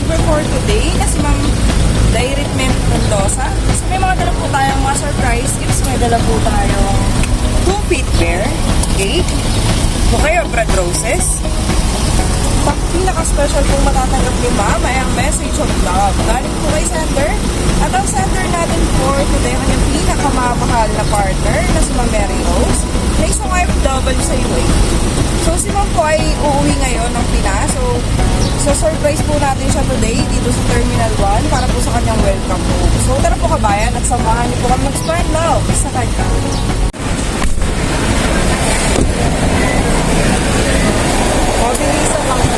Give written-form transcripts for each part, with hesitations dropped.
driver for today na si Ma'am Dairit Mendoza. So may mga dala po tayong mga surprise gifts. May dala po tayong 2 feet bear, cake, bouquet of red roses. Pinaka-special pong matatanggap ni Ma'am ay ang message of love. Galing po kay sender. At ang sender natin for today ang kanyang pinakamamahal na partner na si Ma'am Mary Rose na isang OFW sa UAE. So si Ma'am po ay uuwi ngayon ng Pinas. So surprise po natin siya today dito sa Terminal 1 para po sa kanyang welcome home. So tara po kabayan at samahan niyo po kami mag-spread love sa kanya. Mabilisan lang po.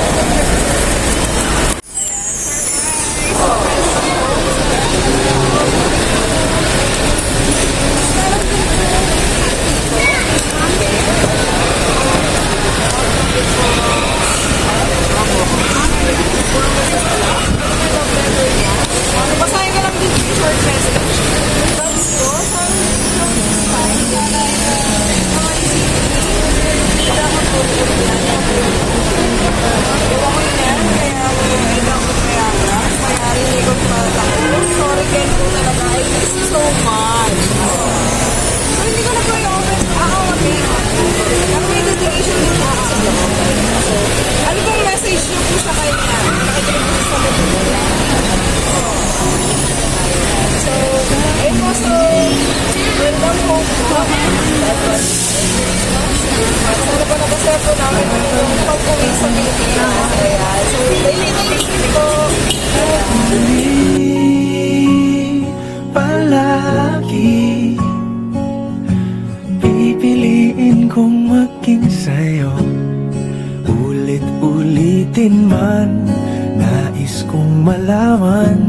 Basahin ka lang din yung short message. Tapos po, sabi ko, sorry Ken po talaga. I miss you so much. So, hindi ko na po i-open. Okay. Pero may destination din po ako sa vlog. So, ano pong message niyo po sa kanya? Nakikinig po sa mga. So, ayun po. So, welcome po po. Sana po nabasaya po namin yung pag-uwi sa Pilipinas. Ayan. So, thank you po. Palagi pipiliin kong maging sa'yo. Ulit-ulitin man, nais kong malaman